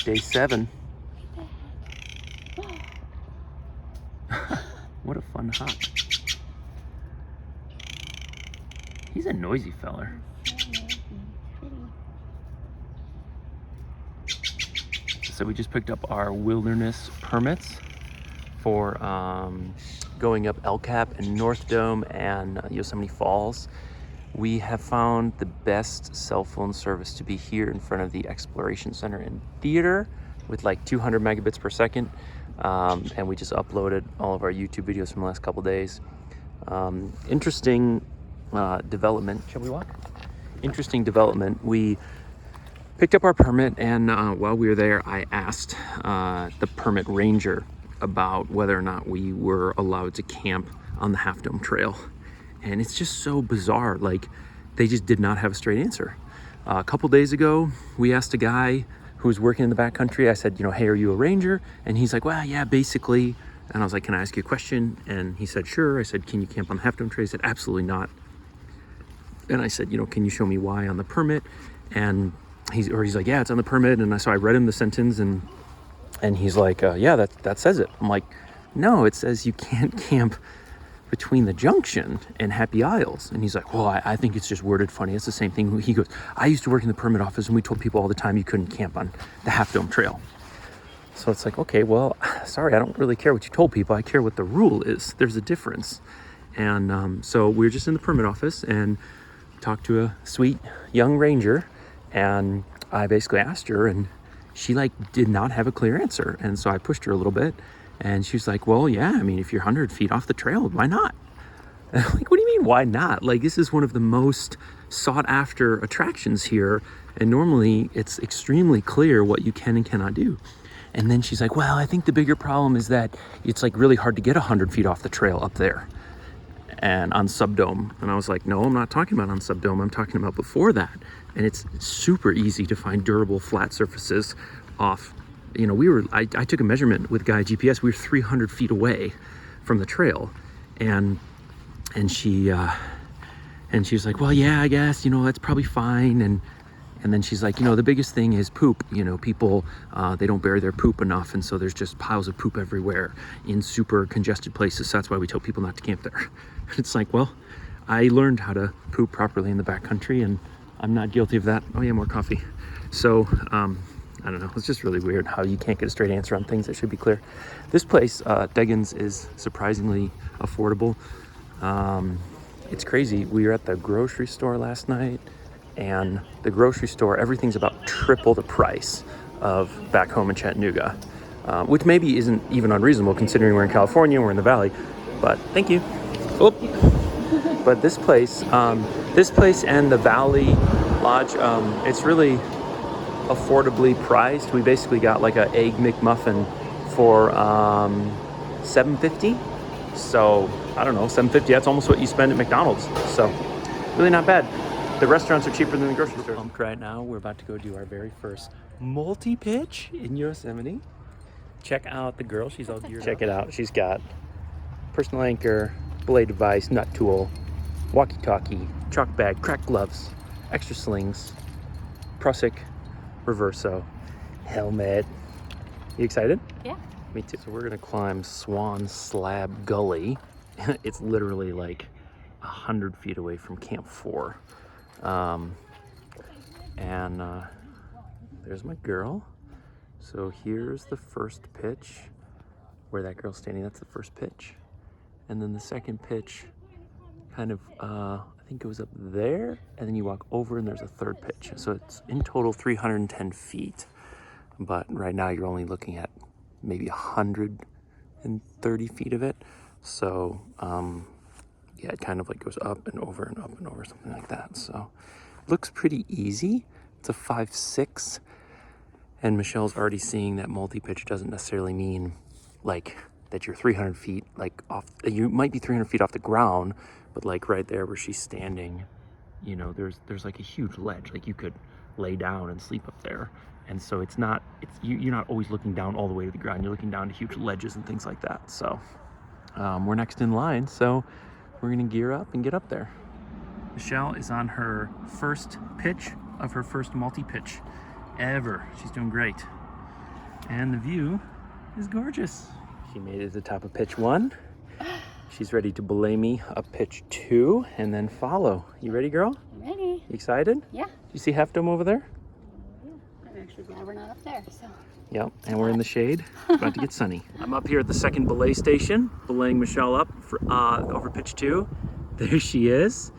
Day 7. What a fun hop. He's a noisy feller. So we just picked up our wilderness permits for going up El Cap and North Dome and Yosemite Falls. We have found the best cell phone service to be here in front of the Exploration Center and Theater with like 200 megabits per second. And we just uploaded all of our YouTube videos from the last couple days. Interesting development. Shall we walk? Interesting development. We picked up our permit, and while we were there, I asked the permit ranger about whether or not we were allowed to camp on the Half Dome Trail. And it's just so bizarre. Like, they just did not have a straight answer. A couple days ago, we asked a guy who was working in the backcountry. I said, hey, are you a ranger? And he's like, well, yeah, basically. And I was like, can I ask you a question? And he said, sure. I said, can you camp on the Half Dome Trail? He said, absolutely not. And I said, can you show me why on the permit? And he's like, yeah, it's on the permit. And so I read him the sentence, and he's like, yeah, that says it. I'm like, no, it says you can't camp between the junction and Happy Isles. And he's like, well, I think it's just worded funny. It's the same thing. He goes, I used to work in the permit office, and we told people all the time you couldn't camp on the Half Dome Trail. So it's like, okay, well, sorry, I don't really care what you told people. I care what the rule is. There's a difference. And so we were just in the permit office and talked to a sweet young ranger, and I basically asked her, and she did not have a clear answer. And so I pushed her a little bit, and she was like, well, yeah, I mean, if you're 100 feet off the trail, why not? And I'm like, what do you mean, why not? Like, this is one of the most sought after attractions here, and normally it's extremely clear what you can and cannot do. And then she's like, well, I think the bigger problem is that it's really hard to get 100 feet off the trail up there and on Subdome. And I was like, no, I'm not talking about on Subdome. I'm talking about before that. And it's super easy to find durable flat surfaces off. I took a measurement with Guy GPS. We were 300 feet away from the trail. And she was like, well, yeah, I guess, that's probably fine. And then she's like, the biggest thing is poop. People, they don't bury their poop enough. And so there's just piles of poop everywhere in super congested places. So that's why we tell people not to camp there. It's like, well, I learned how to poop properly in the backcountry, and I'm not guilty of that. Oh yeah, more coffee. So, I don't know. It's just really weird how you can't get a straight answer on things that should be clear. This place, Deggans, is surprisingly affordable. It's crazy. We were at the grocery store last night, and the grocery store, everything's about triple the price of back home in Chattanooga, which maybe isn't even unreasonable considering we're in California, we're in the valley, but thank you. Oh. But this place and the Valley Lodge, it's really affordably priced. We basically got like an egg McMuffin for $7.50. So I don't know, $7.50. That's almost what you spend at McDonald's. So really not bad. The restaurants are cheaper than the grocery store. Pumped right now. We're about to go do our very first multi-pitch in Yosemite. Check out the girl. She's all geared up. Check it out. She's got personal anchor, belay device, nut tool, walkie-talkie, chalk bag, crack gloves, extra slings, Prusik, reverso, helmet. You excited? Yeah. Me too. So we're gonna climb Swan Slab Gully. It's literally like 100 feet away from Camp 4. There's my girl. So here's the first pitch. Where that girl's standing, that's the first pitch. And then the second pitch kind of, I think goes up there, and then you walk over and there's a third pitch. So it's in total 310 feet. But right now you're only looking at maybe 130 feet of it. So, yeah, it kind of goes up and over and up and over, something like that. So looks pretty easy. It's a 5.6. And Michelle's already seeing that multi-pitch doesn't necessarily mean that you're 300 feet off. You might be 300 feet off the ground, but right there where she's standing, there's a huge ledge. You could lay down and sleep up there. And so you're not always looking down all the way to the ground. You're looking down to huge ledges and things like that. So we're next in line. So we're gonna gear up and get up there. Michelle is on her first pitch of her first multi-pitch ever. She's doing great. And the view is gorgeous. She made it to the top of pitch 1. She's ready to belay me up pitch 2 and then follow. You ready, girl? I'm ready. You excited? Yeah. Do you see Half Dome over there? Yeah. I'm actually glad we're not up there, so. Yep, and we're in the shade. About to get sunny. I'm up here at the second belay station, belaying Michelle up for, over pitch 2. There she is.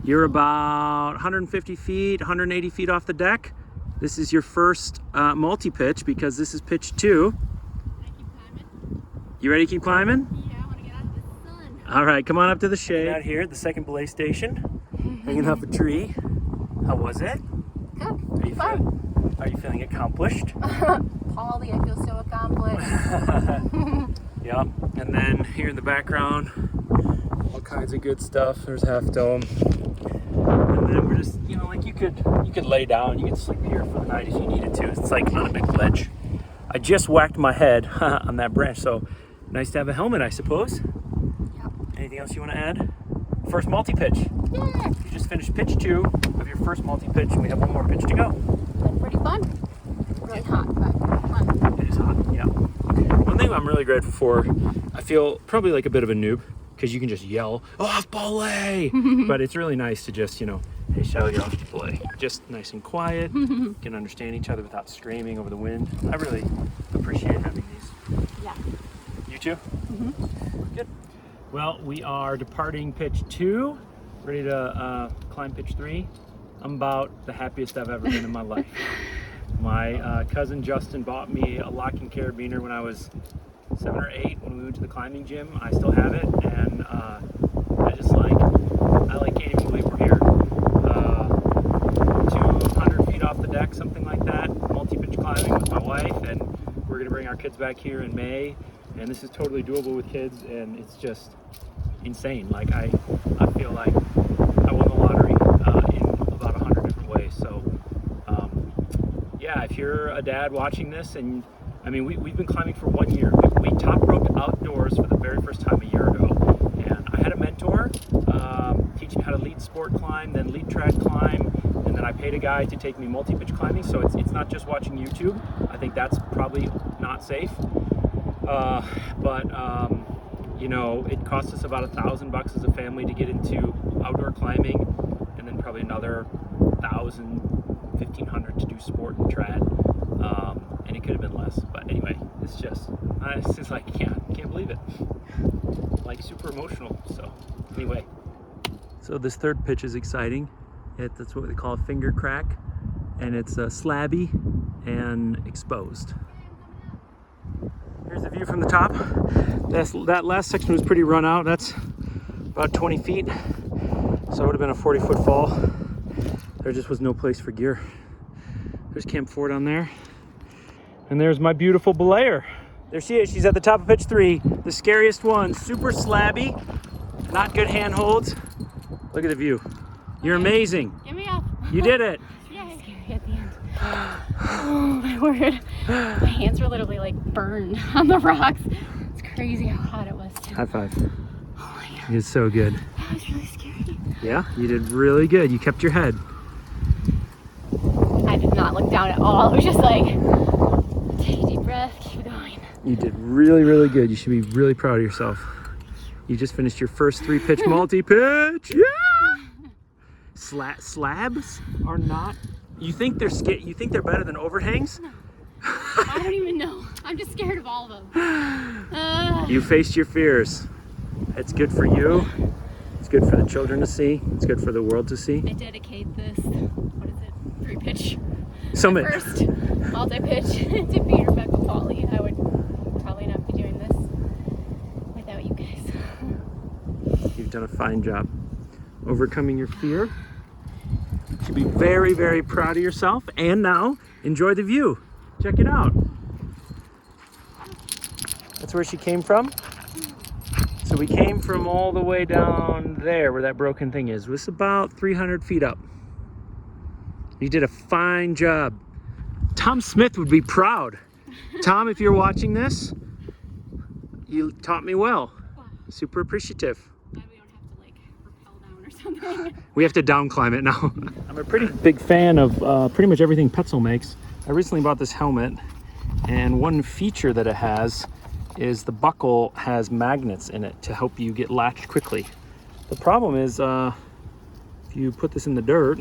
You're about 150 feet, 180 feet off the deck. This is your first multi-pitch because this is pitch 2. Can I keep climbing? You ready to keep climbing? Yeah, I want to get out of the sun. All right, come on up to the shade. Out here at the second belay station, hanging off a tree. How was it? Good. Are you feeling accomplished? Polly, I feel so accomplished. Yep. And then here in the background, all kinds of good stuff. There's Half Dome. And then we're just, you know, like you could lay down, you could sleep here for the night if you needed to. It's like on a big ledge. I just whacked my head on that branch, so nice to have a helmet, I suppose. Yep. Anything else you want to add? First multi-pitch. Yeah. You just finished pitch 2 of your first multi-pitch, and we have one more pitch to go. Been pretty fun. Really hot, but fun. It is hot, yeah. One thing I'm really grateful for, I feel probably like a bit of a noob, because you can just yell, off belay! But it's really nice to just, you know, hey, Shelly, you're off belay. Just nice and quiet, can understand each other without screaming over the wind. I really appreciate having these. Yeah. You too? Good. Well, we are departing pitch 2, ready to climb pitch 3. I'm about the happiest I've ever been in my life. My cousin Justin bought me a locking carabiner when I was 7 or 8 when we went to the climbing gym. I still have it, and I can't even believe we're here. 200 feet off the deck, something like that. Multi-pitch climbing with my wife, and we're gonna bring our kids back here in May. And this is totally doable with kids, and it's just insane. Like I feel like I won the lottery in about 100 different ways. So yeah, if you're a dad watching this, and I mean, we've been climbing for 1 year. We top roped outdoors for the very first time a year ago, and I had a mentor teach me how to lead sport climb, then lead track climb, and then I paid a guy to take me multi-pitch climbing. So it's not just watching YouTube. I think that's probably not safe. You know, it costs us about $1,000 as a family to get into outdoor climbing, and then probably another $1,500 to do sport and trad. And it could have been less, but anyway, it's just like, can't believe it. Like super emotional. So anyway, so this third pitch is exciting. That's what they call a finger crack, and it's slabby and exposed. Here's the view from the top. That last section was pretty run out. That's about 20 feet. So it would have been a 40-foot fall. There just was no place for gear. There's Camp 4 down there. And there's my beautiful belayer. There she is. She's at the top of pitch 3. The scariest one. Super slabby. Not good handholds. Look at the view. You're amazing. Get me up. You did it. Yay. Scary at the end. Oh my word. My hands were literally like burned on the rocks. It's crazy how hot it was too. High five. Oh my god. It's so good. That was really scary. Yeah, you did really good. You kept your head. I did not look down at all. It was just like, take a deep breath, keep going. You did really, really good. You should be really proud of yourself. You just finished your first 3-pitch multi-pitch. Yeah! Slabs are not. You think they're better than overhangs? No. I don't even know. I'm just scared of all of them. You faced your fears. It's good for you. It's good for the children to see. It's good for the world to see. I dedicate this, what is it, 3-pitch Summit. First multi-pitch to Peter, Rebecca, Polly. I would probably not be doing this without you guys. You've done a fine job overcoming your fear. You should be very, very proud of yourself. And now, enjoy the view. Check it out. That's where she came from. So we came from all the way down there where that broken thing is. It was about 300 feet up. You did a fine job. Tom Smith would be proud. Tom, if you're watching this, you taught me well. Super appreciative. Glad we don't have to like rappel down or something. We have to down climb it now. I'm a pretty big fan of pretty much everything Petzl makes. I recently bought this helmet, And one feature that it has is the buckle has magnets in it to help you get latched quickly. The problem is if you put this in the dirt,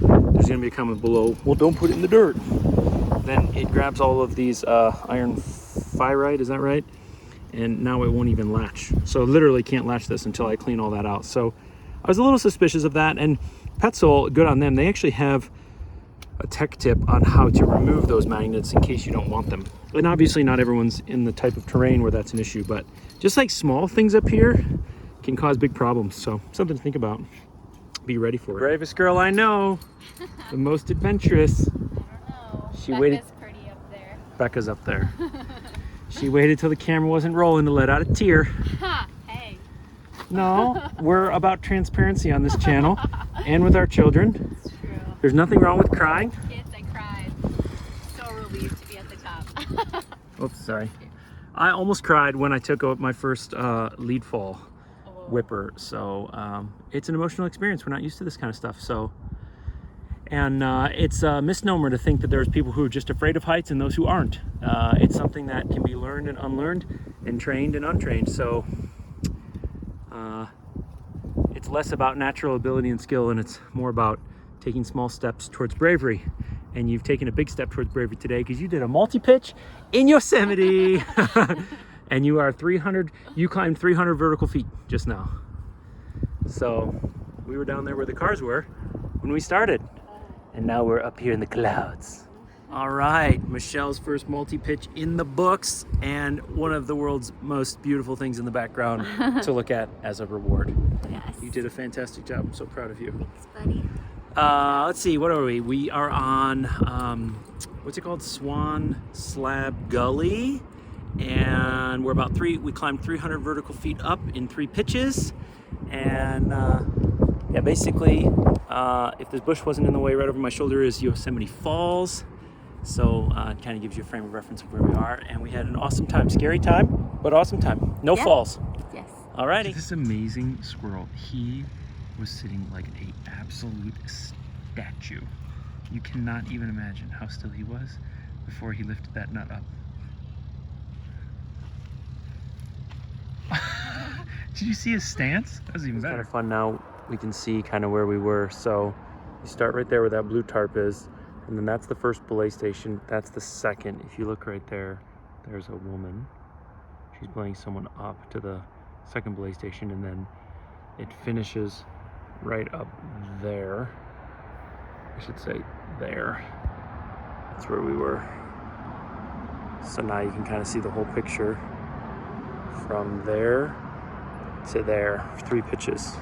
there's gonna be a comment below, well, don't put it in the dirt. Then it grabs all of these iron pyrite, is that right? And now it won't even latch. So literally can't latch this until I clean all that out. So I was a little suspicious of that. And Petzl, good on them, they actually have a tech tip on how to remove those magnets in case you don't want them. And obviously not everyone's in the type of terrain where that's an issue, but just like small things up here can cause big problems. So something to think about. Be ready for it. Bravest girl I know, the most adventurous. I don't know. She Becca's waited. pretty up there. Becca's up there. She waited till the camera wasn't rolling to let out a tear. Ha! Hey. No, we're about transparency on this channel and with our children. It's true. There's nothing wrong with crying. Kids, I cried. So relieved to be at the top. Oops, sorry. I almost cried when I took out my first lead fall whipper. So it's an emotional experience. We're not used to this kind of stuff. So, and it's a misnomer to think that there's people who are just afraid of heights and those who aren't. It's something that can be learned and unlearned and trained and untrained. So it's less about natural ability and skill, and it's more about taking small steps towards bravery. And you've taken a big step towards bravery today because you did a multi-pitch in Yosemite. And you climbed 300 vertical feet just now. So we were down there where the cars were when we started. And now we're up here in the clouds. All right, Michelle's first multi-pitch in the books, and one of the world's most beautiful things in the background to look at as a reward. Yes. You did a fantastic job. I'm so proud of you. Thanks, buddy. Let's see, what are we? We are on, what's it called? Swan Slab Gully. And we climbed 300 vertical feet up in 3 pitches. And yeah, basically, if this bush wasn't in the way, right over my shoulder is Yosemite Falls. So it kind of gives you a frame of reference of where we are. And we had an awesome time. Scary time, but awesome time. No falls. Yes. Alrighty. This amazing squirrel, he was sitting like an absolute statue. You cannot even imagine how still he was before he lifted that nut up. Did you see his stance? That was even better. Kind of fun now. We can see kind of where we were. So you start right there where that blue tarp is, and then that's the first belay station. That's the second. If you look right there, there's a woman. She's belaying someone up to the second belay station, and then it finishes right up there. I should say there. That's where we were. So now you can kind of see the whole picture from there to there, 3 pitches.